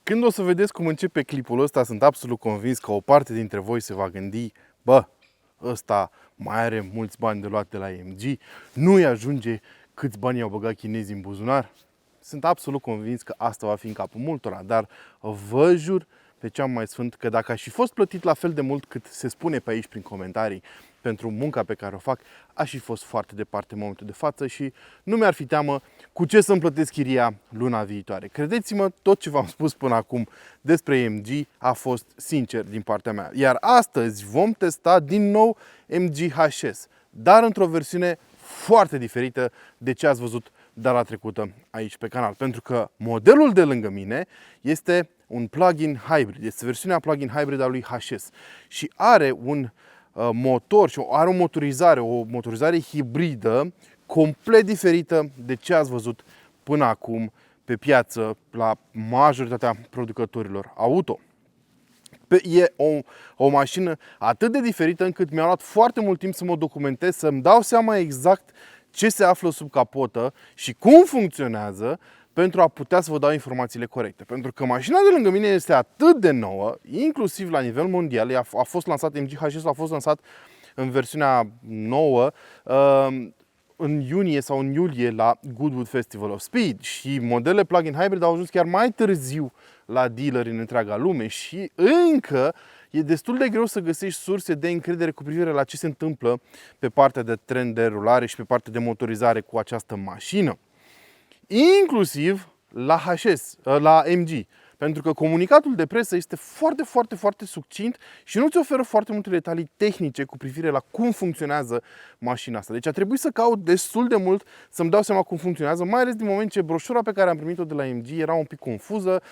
Când o să vedeți cum începe clipul ăsta, sunt absolut convins că o parte dintre voi se va gândi: bă, ăsta mai are mulți bani de luat de la AMG, nu-i ajunge câți bani i-au băgat chinezii în buzunar? Sunt absolut convins că asta va fi în capul multora, dar vă jur pe ce am mai sfânt că dacă aș fi fost plătit la fel de mult cât se spune pe aici prin comentarii pentru munca pe care o fac, aș fi fost foarte departe în momentul de față și nu mi-ar fi teamă cu ce să-mi plătesc chiria luna viitoare. Credeți-mă, tot ce v-am spus până acum despre AMG a fost sincer din partea mea. Iar astăzi vom testa din nou AMG HS, dar într-o versiune foarte diferită de ce ați văzut data trecută aici pe canal. Pentru că modelul de lângă mine este un plug-in hybrid, este versiunea plug-in hybrid a lui HS și are un motor și are o motorizare hibridă complet complet diferită de ce ați văzut până acum pe piață la majoritatea producătorilor auto. E o mașină atât de diferită încât mi-a luat foarte mult timp să mă documentez, să-mi dau seama exact ce se află sub capotă și cum funcționează pentru a putea să vă dau informațiile corecte. Pentru că mașina de lângă mine este atât de nouă, inclusiv la nivel mondial. A fost lansat, MG HS a fost lansat în versiunea nouă în iunie sau în iulie la Goodwood Festival of Speed și modelele plug-in hybrid au ajuns chiar mai târziu la dealeri în întreaga lume și încă e destul de greu să găsești surse de încredere cu privire la ce se întâmplă pe partea de tren de rulare și pe partea de motorizare cu această mașină. Inclusiv la HS, la MG. Pentru că comunicatul de presă este foarte succint și nu ți oferă foarte multe detalii tehnice cu privire la cum funcționează mașina asta. Deci a trebuit să caut destul de mult să-mi dau seama cum funcționează, mai ales din moment ce broșura pe care am primit-o de la MG era un pic confuză.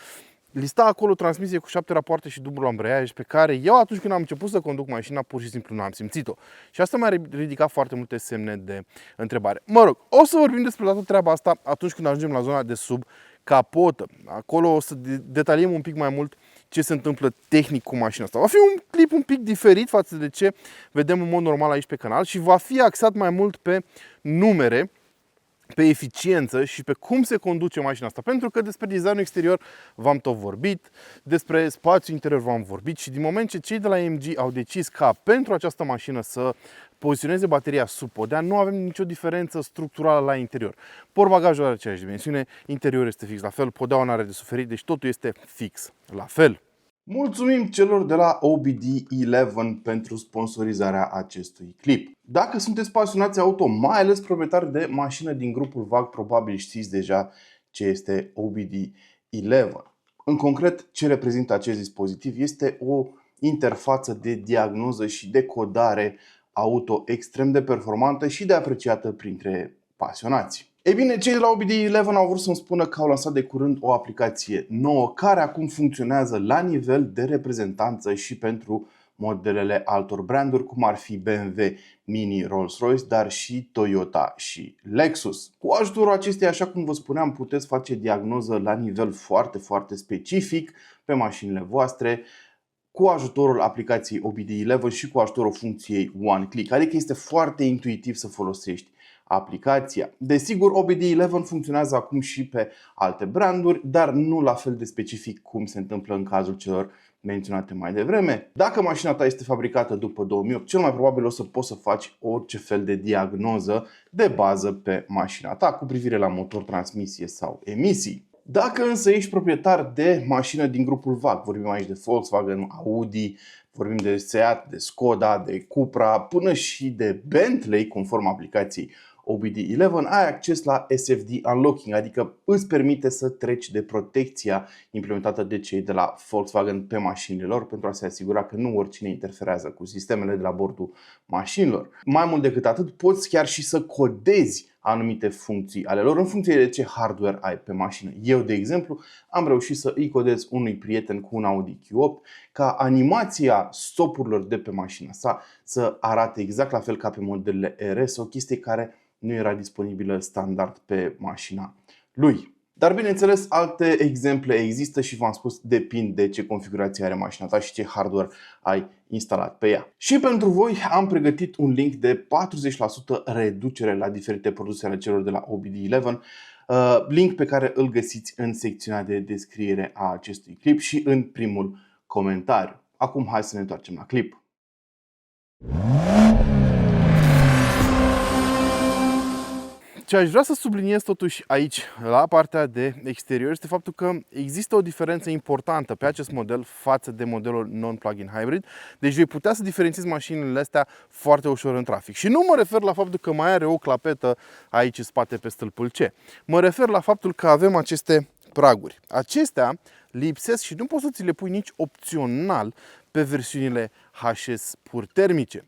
Lista acolo transmisie cu 7 rapoarte și dublu ambreiaj pe care eu atunci când am început să conduc mașina pur și simplu nu am simțit-o. Și asta mi-a ridicat foarte multe semne de întrebare. Mă rog, o să vorbim despre toată treaba asta atunci când ajungem la zona de sub capotă. Acolo o să detaliem un pic mai mult ce se întâmplă tehnic cu mașina asta. Va fi un clip un pic diferit față de ce vedem în mod normal aici pe canal și va fi axat mai mult pe numere, pe eficiență și pe cum se conduce mașina asta. Pentru că despre designul exterior v-am tot vorbit, despre spațiul interior v-am vorbit și din moment ce cei de la AMG au decis ca pentru această mașină să poziționeze bateria sub podea, nu avem nicio diferență structurală la interior. Portbagajul are aceeași dimensiune, interiorul este fix la fel, podeaua nu are de suferit, deci totul este fix la fel. Mulțumim celor de la OBD11 pentru sponsorizarea acestui clip. Dacă sunteți pasionați auto, mai ales proprietari de mașină din grupul VAG, probabil știți deja ce este OBD11. În concret, ce reprezintă acest dispozitiv este o interfață de diagnoză și de codare auto extrem de performantă și de apreciată printre pasionați. Ei bine, cei de la OBD11 au vrut să-mi spună că au lansat de curând o aplicație nouă care acum funcționează la nivel de reprezentanță și pentru modelele altor branduri, cum ar fi BMW, Mini, Rolls-Royce, dar și Toyota și Lexus. Cu ajutorul acesteia, așa cum vă spuneam, puteți face diagnoză la nivel foarte specific pe mașinile voastre, cu ajutorul aplicației OBD11 și cu ajutorul funcției One Click, adică este foarte intuitiv să folosești aplicația. Desigur, OBD11 funcționează acum și pe alte branduri, dar nu la fel de specific cum se întâmplă în cazul celor menționate mai devreme. Dacă mașina ta este fabricată după 2008, cel mai probabil o să poți să faci orice fel de diagnoză de bază pe mașina ta cu privire la motor, transmisie sau emisii. Dacă însă ești proprietar de mașină din grupul VAG, vorbim aici de Volkswagen, Audi, vorbim de Seat, de Skoda, de Cupra, până și de Bentley, conform aplicației OBD11, ai acces la SFD Unlocking, adică îți permite să treci de protecția implementată de cei de la Volkswagen pe mașinile lor pentru a se asigura că nu oricine interferează cu sistemele de la bordul mașinilor. Mai mult decât atât, poți chiar și să codezi anumite funcții ale lor în funcție de ce hardware ai pe mașină. Eu, de exemplu, am reușit să îi codez unui prieten cu un Audi Q8 ca animația stopurilor de pe mașina sa să arate exact la fel ca pe modelele RS, o chestie care nu era disponibilă standard pe mașina lui. Dar bineînțeles, alte exemple există și v-am spus, depind de ce configurație are mașina ta și ce hardware ai instalat pe ea. Și pentru voi am pregătit un link de 40% reducere la diferite produse ale celor de la OBD11 link pe care îl găsiți în secțiunea de descriere a acestui clip și în primul comentariu. Acum hai să ne întoarcem la clip. Ce aș vrea să subliniez totuși aici, la partea de exterior, este faptul că există o diferență importantă pe acest model față de modelul non-plug-in hybrid. Deci vei putea să diferențiezi mașinile astea foarte ușor în trafic. Și nu mă refer la faptul că mai are o clapetă aici în spate pe stâlpul C. Mă refer la faptul că avem aceste praguri. Acestea lipsesc și nu poți să ți le pui nici opțional pe versiunile HS pur termice.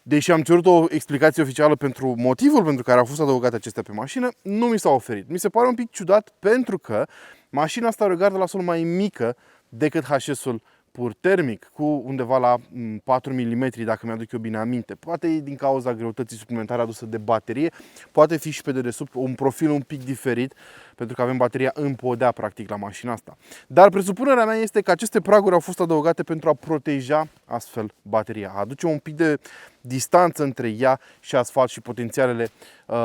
Deși am cerut o explicație oficială pentru motivul pentru care au fost adăugate acestea pe mașină, nu mi s-a oferit. Mi se pare un pic ciudat pentru că mașina asta are o gardă la sol mai mică decât HS-ul pur termic, cu undeva la 4 mm, dacă mi-aduc eu bine aminte. Poate e din cauza greutății suplimentare adusă de baterie, poate fi și pe dedesubt un profil un pic diferit, pentru că avem bateria în podea, practic, la mașina asta. Dar presupunerea mea este că aceste praguri au fost adăugate pentru a proteja astfel bateria, a aduce un pic de distanță între ea și asfalt și potențialele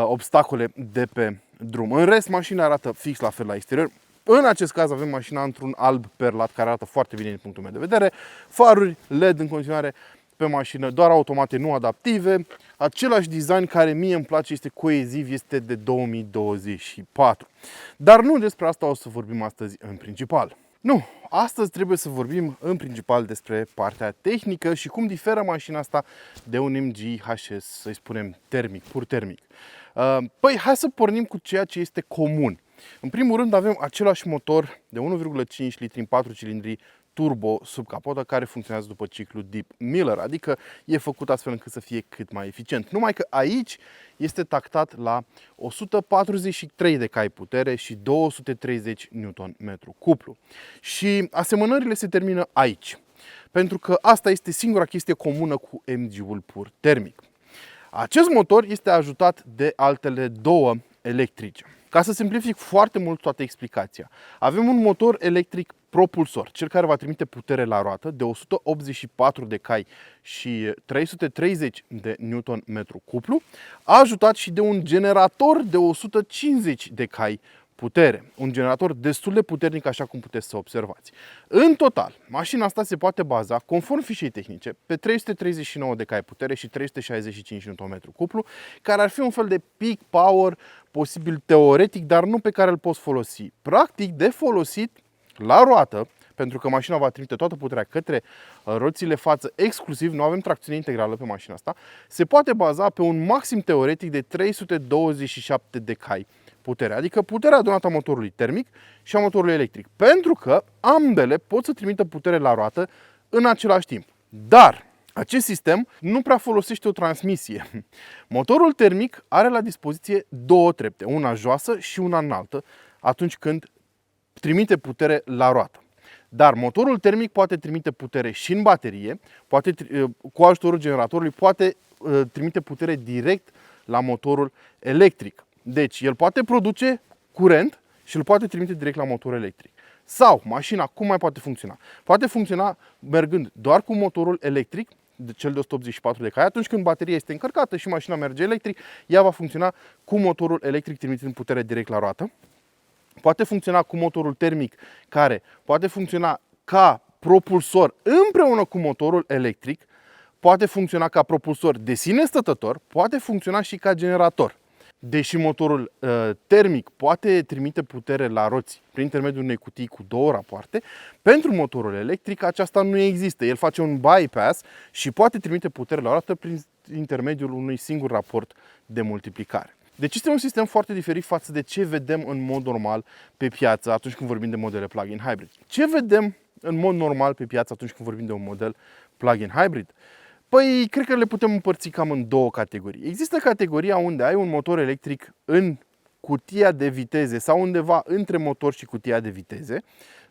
obstacole de pe drum. În rest, mașina arată fix la fel la exterior. În acest caz avem mașina într-un alb perlat care arată foarte bine din punctul meu de vedere. Faruri LED în continuare pe mașină, doar automate, nu adaptive. Același design care mie îmi place, este coeziv, este de 2024. Dar nu despre asta o să vorbim astăzi în principal. Nu, astăzi trebuie să vorbim în principal despre partea tehnică și cum diferă mașina asta de un MG HS, să-i spunem termic, pur termic. Păi, hai să pornim cu ceea ce este comun. În primul rând avem același motor de 1,5 litri în 4 cilindri turbo sub capotă care funcționează după ciclu Deep Miller, adică e făcut astfel încât să fie cât mai eficient. Numai că aici este tactat la 143 de cai putere și 230 Nm cuplu. Și asemănările se termină aici, pentru că asta este singura chestie comună cu MG-ul pur termic. Acest motor este ajutat de altele două electrice. Ca să simplific foarte mult toată explicația, avem un motor electric propulsor, cel care va trimite putere la roată de 184 de cai și 330 de Nm cuplu, ajutat și de un generator de 150 de cai putere. Un generator destul de puternic, așa cum puteți să observați. În total, mașina asta se poate baza, conform fișei tehnice, pe 339 de cai putere și 365 Nm cuplu, care ar fi un fel de peak power posibil teoretic, dar nu pe care îl poți folosi. Practic, de folosit la roată, pentru că mașina va trimite toată puterea către roțile față exclusiv, nu avem tracțiune integrală pe mașina asta, se poate baza pe un maxim teoretic de 327 de cai putere, adică puterea adunată a motorului termic și a motorului electric, pentru că ambele pot să trimită putere la roată în același timp. Dar acest sistem nu prea folosește o transmisie. Motorul termic are la dispoziție două trepte, una joasă și una înaltă, atunci când trimite putere la roată. Dar motorul termic poate trimite putere și în baterie, cu ajutorul generatorului poate trimite putere direct la motorul electric. Deci el poate produce curent și îl poate trimite direct la motorul electric. Sau mașina cum mai poate funcționa? Poate funcționa mergând doar cu motorul electric, cel de 184 de cai. Atunci când bateria este încărcată și mașina merge electric, ea va funcționa cu motorul electric trimitând putere direct la roată. Poate funcționa cu motorul termic, care poate funcționa ca propulsor împreună cu motorul electric, poate funcționa ca propulsor de sine stătător, poate funcționa și ca generator. Deși motorul termic poate trimite putere la roți prin intermediul unei cutii cu două rapoarte, pentru motorul electric aceasta nu există. El face un bypass și poate trimite putere la roată prin intermediul unui singur raport de multiplicare. Deci este un sistem foarte diferit față de ce vedem în mod normal pe piață atunci când vorbim de modele plug-in hybrid. Ce vedem în mod normal pe piață atunci când vorbim de un model plug-in hybrid? Păi, cred că le putem împărți cam în două categorii. Există categoria unde ai un motor electric în cutia de viteze sau undeva între motor și cutia de viteze,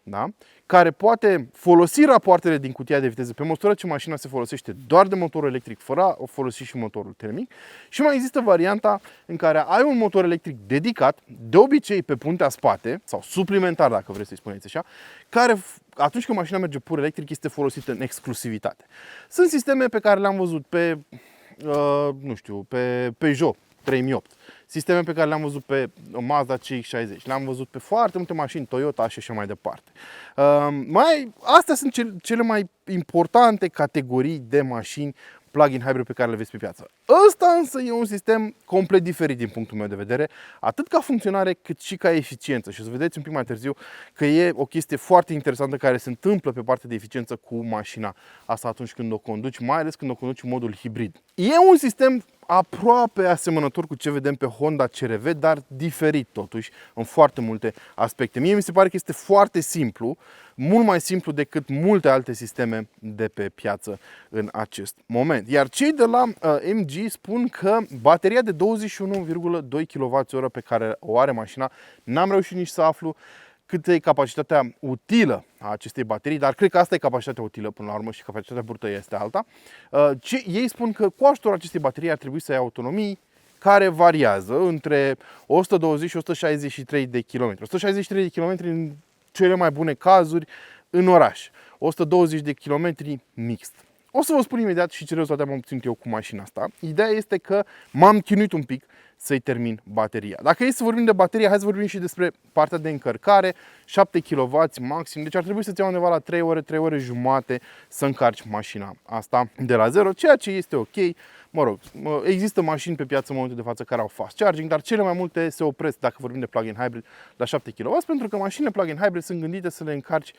da? Care poate folosi rapoartele din cutia de viteze pe măsură ce mașina se folosește doar de motorul electric, fără a folosi și motorul termic. Și mai există varianta în care ai un motor electric dedicat, de obicei pe puntea spate, sau suplimentar dacă vreți să-i spuneți așa, care atunci când mașina merge pur electric este folosită în exclusivitate. Sunt sisteme pe care le-am văzut pe, nu știu, pe Peugeot 3008. sisteme pe care le-am văzut pe Mazda CX-60, le-am văzut pe foarte multe mașini Toyota și așa mai departe. Astea sunt cele mai importante categorii de mașini plug-in hybrid pe care le vezi pe piață. Ăsta însă e un sistem complet diferit din punctul meu de vedere, atât ca funcționare cât și ca eficiență. Și o să vedeți un pic mai târziu că e o chestie foarte interesantă care se întâmplă pe partea de eficiență cu mașina asta atunci când o conduci, mai ales când o conduci în modul hibrid. E un sistem aproape asemănător cu ce vedem pe Honda CR-V, dar diferit totuși în foarte multe aspecte. Mie mi se pare că este foarte simplu, mult mai simplu decât multe alte sisteme de pe piață în acest moment. Iar cei de la MG spun că bateria de 21,2 kWh pe care o are mașina, n-am reușit nici să aflu cât e capacitatea utilă a acestei baterii, dar cred că asta e capacitatea utilă până la urmă și capacitatea brută este alta. Ei spun că cu ajutorul acestei baterii ar trebui să ai autonomii care variază între 120 și 163 de km. 163 de km în cele mai bune cazuri în oraș. 120 de km mixt. O să vă spun imediat și ce rezultate am obținut eu cu mașina asta. Ideea este că m-am chinuit un pic să-i termin bateria. Dacă e să vorbim de baterie, hai să vorbim și despre partea de încărcare. 7 kW maxim, deci ar trebui să-ți iau undeva la 3 ore, 3 ore jumate să încarci mașina asta de la zero, ceea ce este ok. Mă rog, există mașini pe piață în momentul de față care au fast charging, dar cele mai multe se opresc, dacă vorbim de plug-in hybrid, la 7 kW, pentru că mașinile plug-in hybrid sunt gândite să le încarci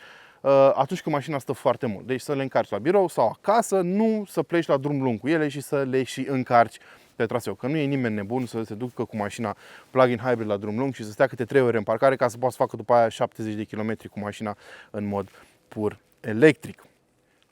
atunci când mașina stă foarte mult. Deci să le încarci la birou sau acasă, nu să pleci la drum lung cu ele și să le și încarci pe traseu. Că nu e nimeni nebun să se ducă cu mașina plug-in hybrid la drum lung și să stea câte 3 ore în parcare ca să poată să facă după aia 70 de km cu mașina în mod pur electric.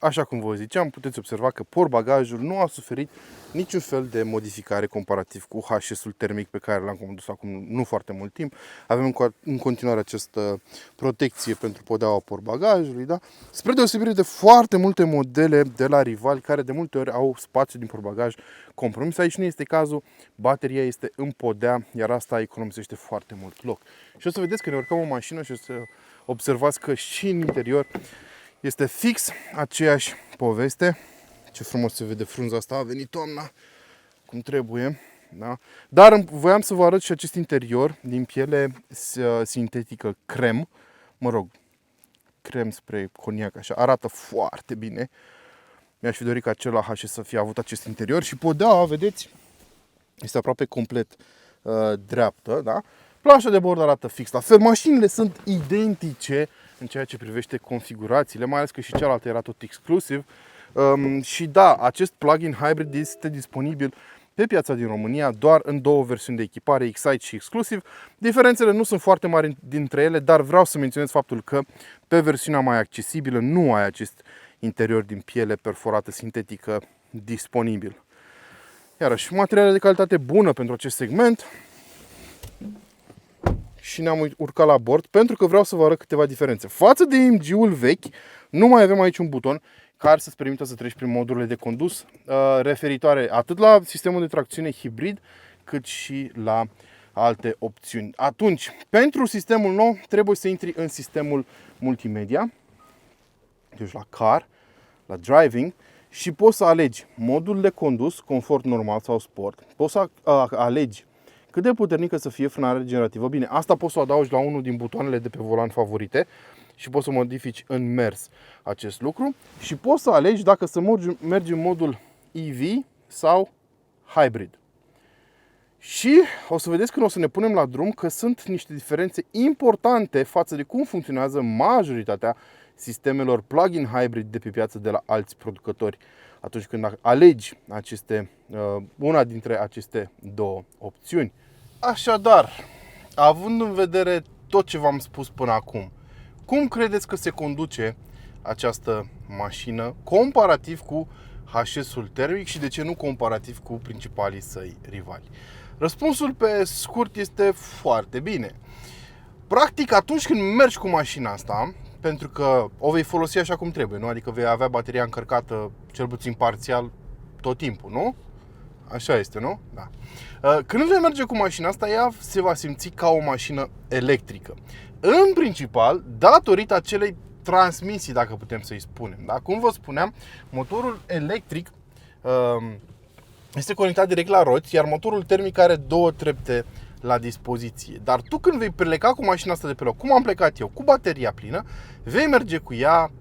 Așa cum vă ziceam, puteți observa că portbagajul nu a suferit niciun fel de modificare comparativ cu HS-ul termic pe care l-am condus acum nu foarte mult timp. Avem în continuare această protecție pentru podeaua portbagajului, da? Spre deosebire de foarte multe modele de la rivali care de multe ori au spațiu din portbagaj compromis. Aici nu este cazul, bateria este în podea, iar asta economisește foarte mult loc. Și o să vedeți că ne urcăm o mașină și o să observați că și în interior este fix aceeași poveste. Ce frumos se vede frunza asta, a venit toamna cum trebuie. Da? Dar voiam să vă arăt și acest interior din piele sintetică crem. Mă rog, crem spre coniac, așa. Arată foarte bine. Mi-aș fi dorit ca cel la HS să fie avut acest interior. Și podeaua, vedeți, este aproape complet dreaptă. Da? Planșa de bord arată fix la fel. Mașinile sunt identice în ceea ce privește configurațiile, mai ales că și cealaltă era tot exclusiv. Și da, acest plug-in hybrid este disponibil pe piața din România doar în două versiuni de echipare, Excite și Exclusive. Diferențele nu sunt foarte mari dintre ele, dar vreau să menționez faptul că pe versiunea mai accesibilă nu ai acest interior din piele perforată sintetică disponibil. Iarăși, materiale de calitate bună pentru acest segment. Și ne-am urcat la bord pentru că vreau să vă arăt câteva diferențe. Față de MG-ul vechi, nu mai avem aici un buton care să-ți permită să treci prin modurile de condus referitoare atât la sistemul de tracțiune hibrid, cât și la alte opțiuni. Atunci, pentru sistemul nou, trebuie să intri în sistemul multimedia, deci la car, la driving, și poți să alegi modul de condus, confort normal sau sport. Poți să alegi cât de puternică să fie frânarea regenerativă. Bine, asta poți să o adaugi la unul din butoanele de pe volan favorite și poți să modifici în mers acest lucru. Și poți să alegi dacă să mergi în modul EV sau hybrid. Și o să vedeți când o să ne punem la drum că sunt niște diferențe importante față de cum funcționează majoritatea sistemelor plug-in hybrid de pe piață de la alți producători atunci când alegi una dintre aceste două opțiuni. Așadar, având în vedere tot ce v-am spus până acum, cum credeți că se conduce această mașină comparativ cu HS-ul termic și de ce nu comparativ cu principalii săi rivali? Răspunsul pe scurt este foarte bine. Practic, atunci când mergi cu mașina asta, pentru că o vei folosi așa cum trebuie, nu? Adică vei avea bateria încărcată cel puțin parțial tot timpul, nu? Așa este, nu? Da. Când vei merge cu mașina asta, ea se va simți ca o mașină electrică. În principal, datorită acelei transmisii, dacă putem să-i spunem. Da? Cum vă spuneam, motorul electric este conectat direct la roți, iar motorul termic are 2 trepte la dispoziție. Dar tu când vei pleca cu mașina asta de pe loc, cum am plecat eu, cu bateria plină, vei merge cu ea.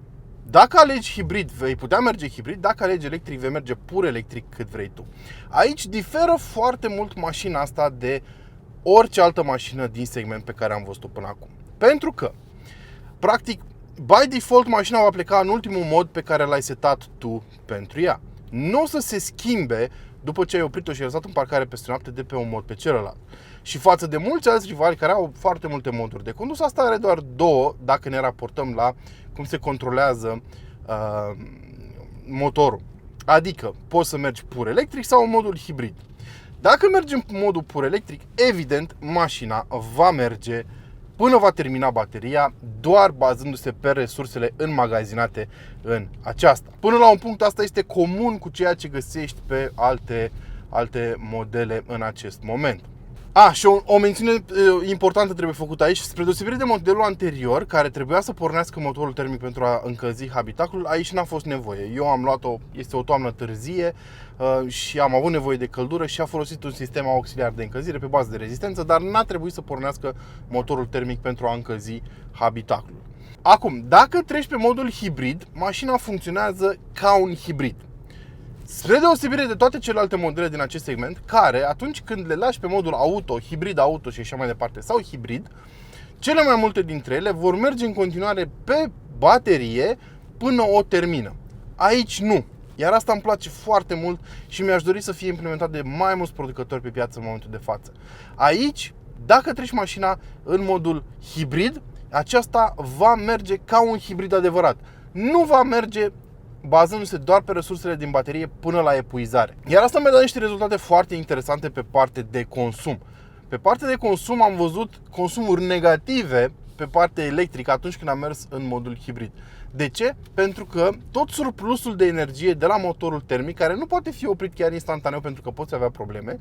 Dacă alegi hibrid, vei putea merge hibrid. Dacă alegi electric, vei merge pur electric cât vrei tu. Aici diferă foarte mult mașina asta de orice altă mașină din segment pe care am văzut-o până acum. Pentru că, practic, by default, mașina va pleca în ultimul mod pe care l-ai setat tu pentru ea. Nu o să se schimbe după ce ai oprit-o și ai lăsat în parcare peste noapte de pe un mod pe celălalt. Și față de mulți alți rivali care au foarte multe moduri de condus, asta are doar 2 dacă ne raportăm la cum se controlează motorul. Adică poți să mergi pur electric sau în modul hibrid. Dacă mergi în modul pur electric, evident, mașina va merge până va termina bateria, doar bazându-se pe resursele înmagazinate în aceasta. Până la un punct, asta este comun cu ceea ce găsești pe alte modele în acest moment. Și o mențiune importantă trebuie făcută aici. Spre deosebire de modelul anterior, care trebuia să pornească motorul termic pentru a încălzi habitaclul, aici n-a fost nevoie. Eu am luat-o, este o toamnă târzie și am avut nevoie de căldură și a folosit un sistem auxiliar de încălzire pe bază de rezistență, dar n-a trebuit să pornească motorul termic pentru a încălzi habitaclul. Acum, dacă treci pe modul hibrid, mașina funcționează ca un hibrid. Spre deosebire de toate celelalte modele din acest segment, care atunci când le lași pe modul auto, hibrid auto și așa mai departe, sau hibrid, cele mai multe dintre ele vor merge în continuare pe baterie până o termină. Aici nu. Iar asta îmi place foarte mult și mi-aș dori să fie implementat de mai mulți producători pe piață în momentul de față. Aici, dacă treci mașina în modul hibrid, aceasta va merge ca un hibrid adevărat. Nu va merge bazându-se doar pe resursele din baterie până la epuizare. Iar asta mi-a dat niște rezultate foarte interesante pe partea de consum. Pe partea de consum am văzut consumuri negative pe partea electrică atunci când am mers în modul hibrid. De ce? Pentru că tot surplusul de energie de la motorul termic, care nu poate fi oprit chiar instantaneu pentru că poți avea probleme,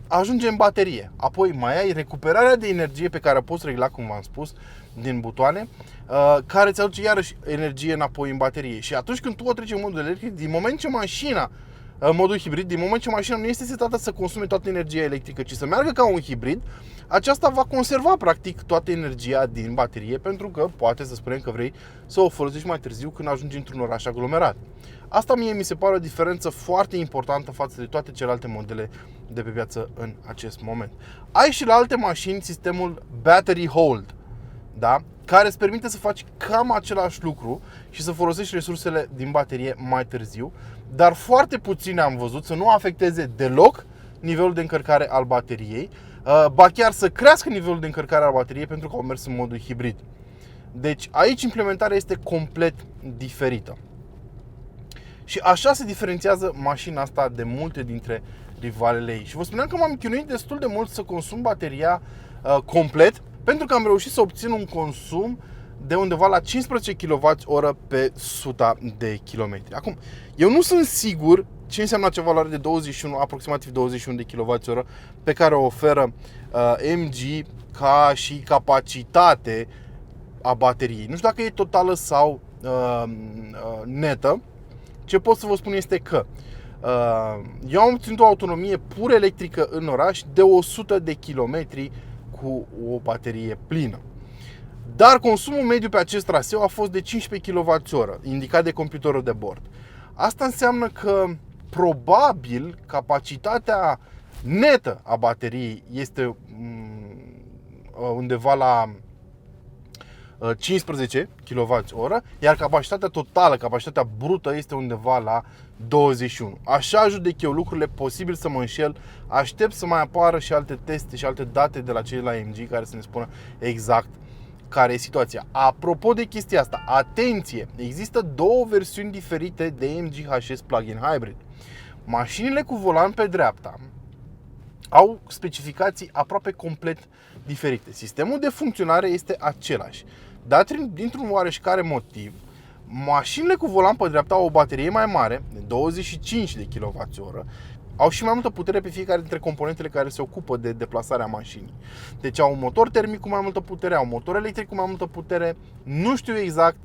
ajunge în baterie. Apoi mai ai recuperarea de energie pe care o poți regla, cum v-am spus, din butoane, care îți aduce iarăși energie înapoi în baterie. Și atunci când tu o treci în modul electric, din moment ce mașina, în modul hibrid, din moment ce mașina nu este setată să consume toată energia electrică, ci să meargă ca un hibrid, aceasta va conserva practic toată energia din baterie, pentru că poate să spunem că vrei să o folosești mai târziu când ajungi într-un oraș aglomerat. Asta mie mi se pare o diferență foarte importantă față de toate celelalte modele de pe piață în acest moment. Ai și la alte mașini sistemul Battery Hold, da? Care îți permite să faci cam același lucru și să folosești resursele din baterie mai târziu, dar foarte puține am văzut să nu afecteze deloc nivelul de încărcare al bateriei, ba chiar să crească nivelul de încărcare al bateriei pentru că au mers în modul hibrid. Deci aici implementarea este complet diferită. Și așa se diferențiază mașina asta de multe dintre rivalele ei. Și vă spuneam că m-am chinuit destul de mult să consum bateria complet, pentru că am reușit să obțin un consum de undeva la 15 kWh pe 100 de kilometri. Acum, eu nu sunt sigur ce înseamnă acea valoare de 21, aproximativ 21 de kWh pe care o oferă MG ca și capacitate a bateriei. Nu știu dacă e totală sau netă. Ce pot să vă spun este că eu am obținut o autonomie pur electrică în oraș de 100 de kilometri cu o baterie plină. Dar consumul mediu pe acest traseu a fost de 15 kWh, indicat de computerul de bord. Asta înseamnă că probabil capacitatea netă a bateriei este undeva la 15 kWh, iar capacitatea totală, capacitatea brută este undeva la 21. Așa judec eu lucrurile, posibil să mă înșel. Aștept să mai apară și alte teste și alte date de la cei la MG care să ne spună exact care e situația. Apropo de chestia asta, atenție, există două versiuni diferite de MG HS Plug-in Hybrid. Mașinile cu volan pe dreapta au specificații aproape complet diferite. Sistemul de funcționare este același, dar dintr-un oareșcare motiv, mașinile cu volan pe dreapta au o baterie mai mare, de 25 de kWh, au și mai multă putere pe fiecare dintre componentele care se ocupă de deplasarea mașinii. Deci au un motor termic cu mai multă putere, au un motor electric cu mai multă putere. Nu știu exact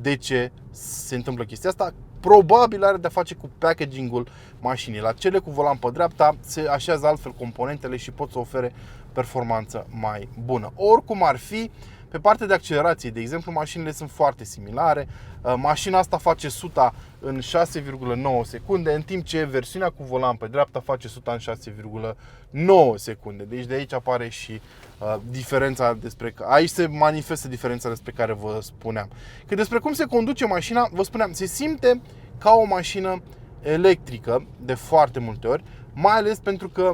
de ce se întâmplă chestia asta. probabil are de-a face cu packaging-ul mașinii. La cele cu volan pe dreapta se așează altfel componentele și pot să ofere performanță mai bună. Oricum ar fi, pe partea de accelerație, de exemplu, mașinile sunt foarte similare. Mașina asta face 100 în 6,9 secunde, în timp ce versiunea cu volan pe dreapta face 100 în 6,9 secunde. Deci de aici apare și diferența aici se manifestă diferența despre care vă spuneam. Că despre cum se conduce mașina, vă spuneam, se simte ca o mașină electrică de foarte multe ori, mai ales pentru că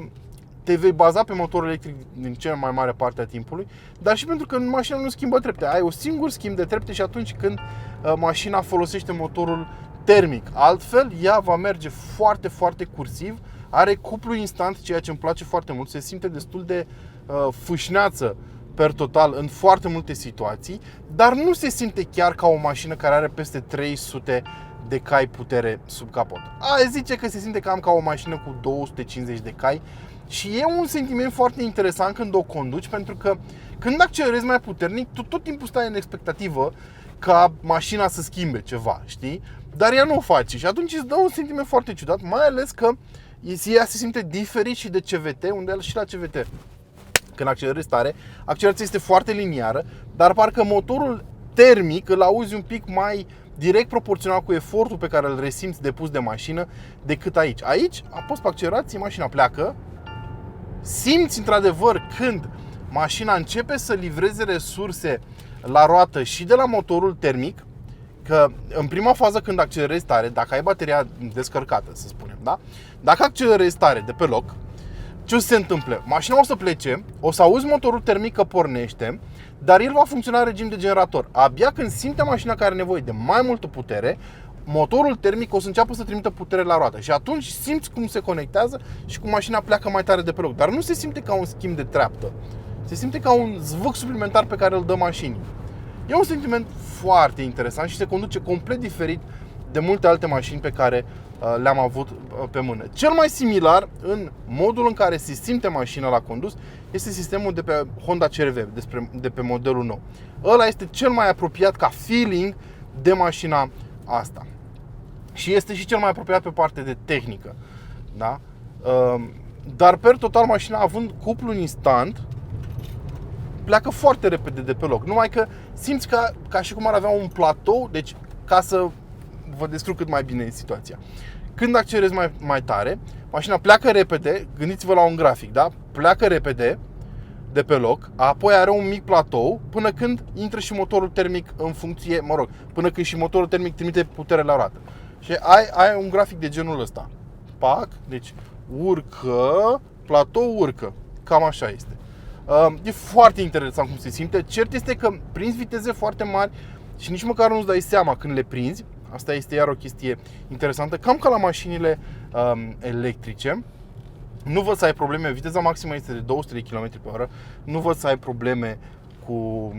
te vei baza pe motorul electric din cea mai mare parte a timpului, dar și pentru că mașina nu schimbă trepte. Ai un singur schimb de trepte și atunci când mașina folosește motorul termic. Altfel, ea va merge foarte, foarte cursiv, are cuplu instant, ceea ce îmi place foarte mult, se simte destul de fâșneață per total în foarte multe situații, dar nu se simte chiar ca o mașină care are peste 300 de cai putere sub capot. Zice că se simte cam ca o mașină cu 250 de cai. Și e un sentiment foarte interesant când o conduci, pentru că când accelerezi mai puternic, tu tot timpul stai în expectativă ca mașina să schimbe ceva, știi? Dar ea nu o face și atunci îți dă un sentiment foarte ciudat, mai ales că ea se simte diferit și de CVT, unde și la CVT, când accelerezi tare, accelerația este foarte liniară, dar parcă motorul termic îl auzi un pic mai direct proporțional cu efortul pe care îl resimți depus de mașină decât aici. Aici apăs pe accelerație, mașina pleacă. Simți într-adevăr când mașina începe să livreze resurse la roată și de la motorul termic, că în prima fază când accelerezi tare, dacă ai bateria descărcată, să spunem, da? Dacă accelerezi tare de pe loc, ce se întâmplă? Mașina o să plece, o să auzi motorul termic că pornește, dar el va funcționa în regim de generator. Abia când simte mașina că are nevoie de mai multă putere, motorul termic o să înceapă să trimită putere la roată și atunci simți cum se conectează și cum mașina pleacă mai tare de pe loc. Dar nu se simte ca un schimb de treaptă. Se simte ca un zvâc suplimentar pe care îl dă mașinii. E un sentiment foarte interesant și se conduce complet diferit de multe alte mașini pe care le-am avut pe mână. Cel mai similar în modul în care se simte mașina la condus este sistemul de pe Honda CR-V, de pe modelul nou. Ăla este cel mai apropiat ca feeling de mașina asta. Și este și cel mai apropiat pe partea de tehnică, da? Dar per total mașina, având cuplu instant, pleacă foarte repede de pe loc. Numai că simți ca și cum ar avea un platou. Deci, ca să vă descriu cât mai bine situația, când accelerezi mai tare, mașina pleacă repede. Gândiți-vă la un grafic, da? Pleacă repede de pe loc, apoi are un mic platou până când intră și motorul termic în funcție, până când și motorul termic trimite putere la roată. Și ai un grafic de genul ăsta. Pac, deci urcă, platou urcă. Cam așa este. E foarte interesant cum se simte. Cert este că prinzi viteze foarte mari și nici măcar nu-ți dai seama când le prinzi. Asta este iar o chestie interesantă. Cam ca la mașinile electrice. Nu văd să ai probleme, viteza maximă este de 200 de km/h. Nu văd să ai probleme cu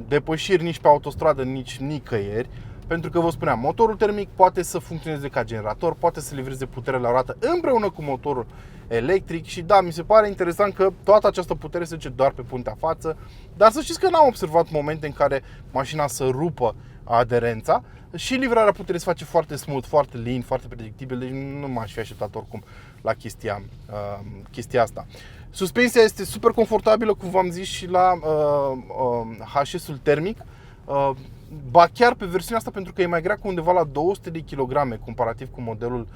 depășiri nici pe autostradă, nici nicăieri. Pentru că vă spuneam, motorul termic poate să funcționeze ca generator, poate să livreze putere la roată împreună cu motorul electric. Și da, mi se pare interesant că toată această putere se duce doar pe puntea față. Dar să știți că n-am observat momente în care mașina să rupă aderența. Și livrarea puterii se face foarte smooth, foarte lean, foarte predictibil. Deci nu m-aș fi așteptat oricum la chestia asta. Suspensia este super confortabilă, cum v-am zis, și la HS-ul termic. Ba chiar pe versiunea asta, pentru că e mai grea cu undeva la 200 de kg comparativ cu modelul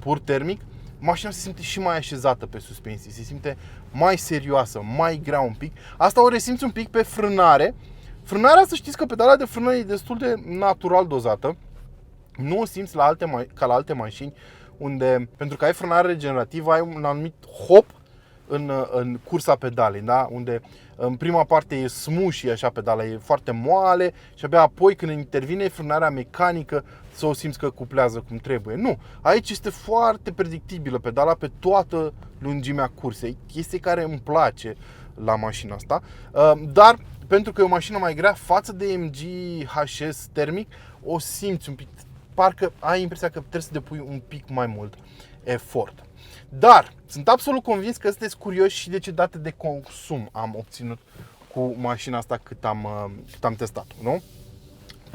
pur termic, mașina se simte și mai așezată pe suspensii, se simte mai serioasă, mai grea un pic. Asta o resimți un pic pe frânare. Frânarea, să știți că pedala de frână e destul de natural dozată. Nu o simți ca la alte mașini, unde, pentru că ai frânare regenerativă, ai un anumit hop în cursa pedalei, da? Unde în prima parte e smushy, așa, pedala e foarte moale și abia apoi când intervine frânarea mecanică să o simți că cuplează cum trebuie. Nu, aici este foarte predictibilă pedala pe toată lungimea cursei, chestie care îmi place la mașina asta, dar pentru că e o mașină mai grea față de MG HS termic, o simți un pic, parcă ai impresia că trebuie să depui un pic mai mult efort. Dar sunt absolut convins că sunteți curioși și de ce date de consum am obținut cu mașina asta cât am testat-o, nu?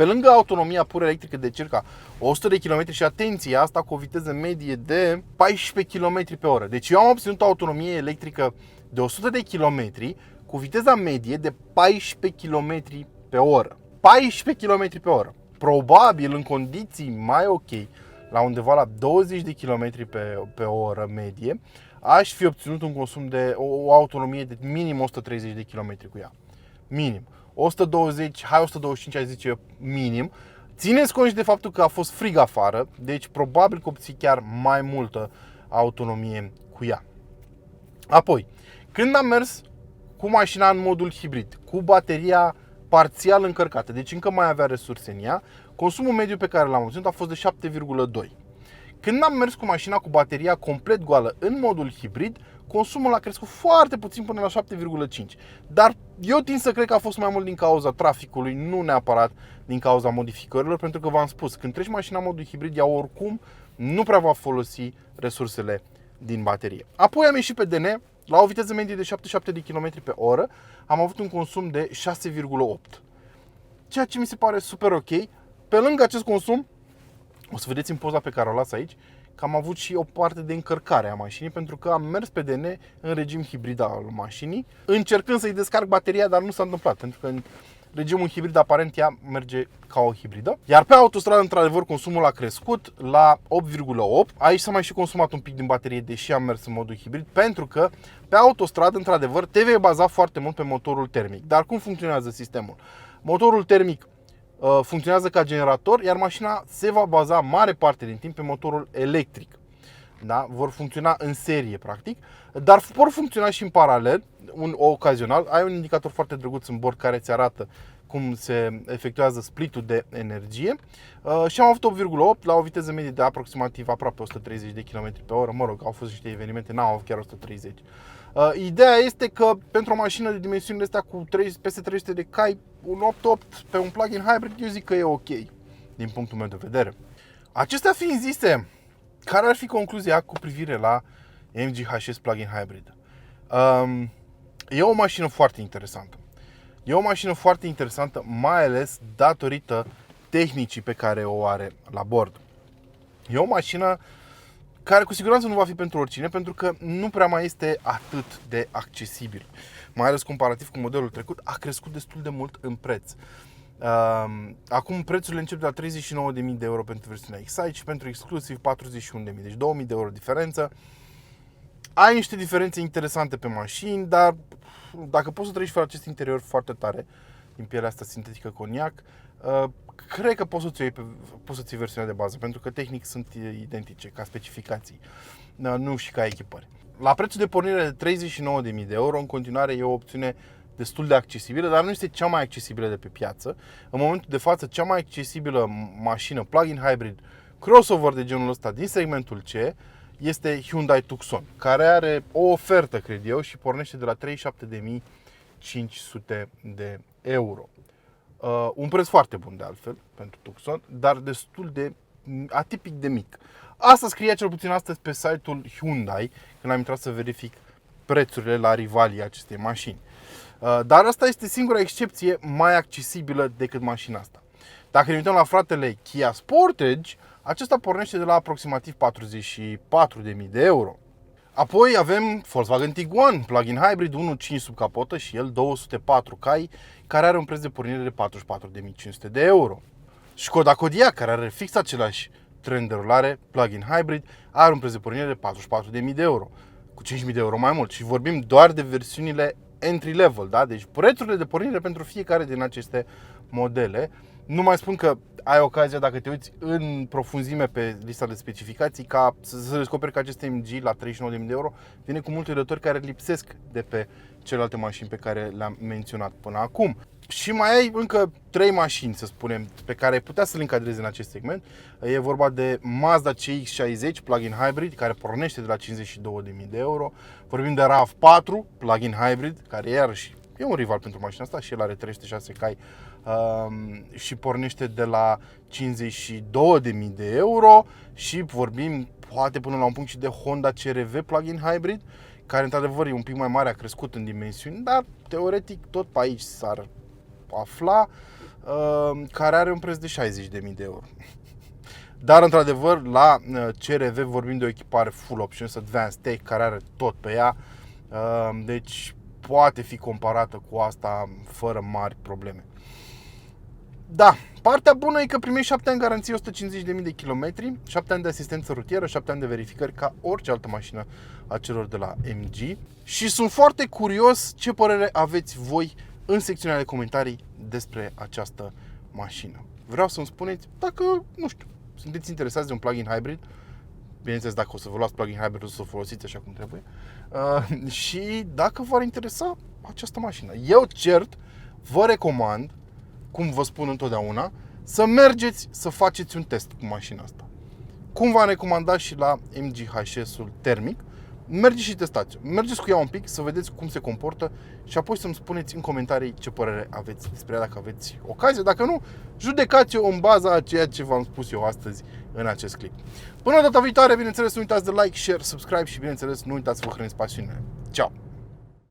Pe lângă autonomia pură electrică de circa 100 de km și atenție, asta cu o viteză medie de 14 km pe oră. Deci eu am obținut autonomie electrică de 100 de km cu viteza medie de 14 km pe oră. 14 km pe oră. Probabil în condiții mai ok, la undeva la 20 de km pe oră medie, aș fi obținut un consum de o autonomie de minim 130 de km cu ea. Minim. 120, hai 125 aș zice minim. Țineți cont și de faptul că a fost frig afară, deci probabil că obții chiar mai multă autonomie cu ea. Apoi, când am mers cu mașina în modul hibrid, cu bateria parțial încărcată, deci încă mai avea resurse în ea, consumul mediu pe care l-am obținut a fost de 7,2. Când am mers cu mașina cu bateria complet goală în modul hibrid, consumul a crescut foarte puțin până la 7,5. Dar eu tind să cred că a fost mai mult din cauza traficului, nu neapărat din cauza modificărilor, pentru că v-am spus, când treci mașina în modul hibrid, ea oricum nu prea va folosi resursele din baterie. Apoi am ieșit pe DN, la o viteză medie de 77 de km pe oră, am avut un consum de 6,8. Ceea ce mi se pare super ok. Pe lângă acest consum, o să vedeți în poza pe care o las aici, că am avut și o parte de încărcare a mașinii, pentru că am mers pe DN în regim hibrid al mașinii, încercând să-i descarc bateria, dar nu s-a întâmplat, pentru că în regimul hibrid aparent ea merge ca o hibridă. Iar pe autostradă, într-adevăr, consumul a crescut la 8,8. Aici s-a mai și consumat un pic din baterie, deși am mers în modul hibrid, pentru că pe autostradă, într-adevăr, te vei baza foarte mult pe motorul termic. Dar cum funcționează sistemul? Motorul termic funcționează ca generator, iar mașina se va baza mare parte din timp pe motorul electric. Da? Vor funcționa în serie, practic, dar pot funcționa și în paralel, ocazional. Ai un indicator foarte drăguț în bord care îți arată cum se efectuează splitul de energie. Și am avut 8,8 la o viteză medie de aproximativ aproape 130 de km pe oră. Mă rog, au fost niște evenimente, n-au avut chiar 130. Ideea este că pentru o mașină de dimensiunile astea cu peste 300 de cai, un 8.8 pe un plug-in hybrid, eu zic că e ok, din punctul meu de vedere. Acestea fiind zise, care ar fi concluzia cu privire la MG HS plug-in hybrid? E o mașină foarte interesantă. E o mașină foarte interesantă, mai ales datorită tehnicii pe care o are la bord. E o mașină care cu siguranță nu va fi pentru oricine, pentru că nu prea mai este atât de accesibil. Mai ales comparativ cu modelul trecut, a crescut destul de mult în preț. Acum prețurile încep de la 39.000 de euro pentru versiunea Excite și pentru exclusiv 41.000, deci 2.000 de euro diferență. Ai niște diferențe interesante pe mașini, dar dacă poți să trăiești fără acest interior foarte tare, din pielea asta sintetică coniac, cred că poți să-ți iei versiunea de bază, pentru că tehnic sunt identice ca specificații, nu și ca echipări. La prețul de pornire de 39.000 de euro, în continuare e o opțiune destul de accesibilă, dar nu este cea mai accesibilă de pe piață. În momentul de față, cea mai accesibilă mașină plug-in hybrid crossover de genul ăsta din segmentul C este Hyundai Tucson, care are o ofertă, cred eu, și pornește de la 37.500 de euro. Un preț foarte bun de altfel pentru Tucson, dar destul de atipic de mic. Asta scria cel puțin astăzi pe site-ul Hyundai, când am intrat să verific prețurile la rivalii acestei mașini. Dar asta este singura excepție mai accesibilă decât mașina asta. Dacă ne uităm la fratele Kia Sportage, acesta pornește de la aproximativ 44.000 de euro. Apoi avem Volkswagen Tiguan, plug-in hybrid 1.5 sub capotă și el 204 cai, care are un preț de pornire de 44.500 de euro. Skoda Kodiaq, care are fix același trend de rulare, plug-in hybrid, are un preț de pornire de 44.000 de euro, cu 5.000 de euro mai mult. Și vorbim doar de versiunile entry level, da? Deci prețurile de pornire pentru fiecare din aceste modele. Nu mai spun că ai ocazia, dacă te uiți în profunzime pe lista de specificații, ca să descoperi că acest MG la 39.000 de euro vine cu multe rători care lipsesc de pe celelalte mașini pe care le-am menționat până acum. Și mai ai încă 3 mașini, să spunem, pe care ai putea să le încadrezi în acest segment. E vorba de Mazda CX-60 plug-in hybrid, care pornește de la 52.000 de euro. Vorbim de RAV4 plug-in hybrid, care iarăși e un rival pentru mașina asta și el are 306 cai și pornește de la 52.000 de euro. Și vorbim poate până la un punct și de Honda CR-V plug-in hybrid, care într-adevăr e un pic mai mare, a crescut în dimensiuni, dar teoretic tot pe aici s-ar afla. care are un preț de 60.000 de euro. Dar, într-adevăr, la CRV vorbim de o echipare full options Advanced Tech care are tot pe ea, deci poate fi comparată cu asta fără mari probleme. Da, partea bună e că primești 7 ani garanție, 150.000 de kilometri, 7 ani de asistență rutieră, 7 ani de verificări ca orice altă mașină a celor de la MG. Și sunt foarte curios ce părere aveți voi în secțiunea de comentarii despre această mașină. Vreau să-mi spuneți dacă, nu știu, sunteți interesați de un plug-in hybrid. Bineînțeles, dacă o să vă luați plug-in hybrid, o să o folosiți așa cum trebuie. Și dacă v-ar interesa această mașină. Eu cert vă recomand, cum vă spun întotdeauna, să mergeți să faceți un test cu mașina asta. Cum v-am recomandat și la MG HS-ul termic, mergeți și testați. Mergeți cu ea un pic să vedeți cum se comportă și apoi să-mi spuneți în comentarii ce părere aveți despre ea, dacă aveți ocazie. Dacă nu, judecați-o în baza a ceea ce v-am spus eu astăzi în acest clip. Până data viitoare, bineînțeles, nu uitați de like, share, subscribe și bineînțeles, nu uitați să vă hrăniți pasiunile. Ciao!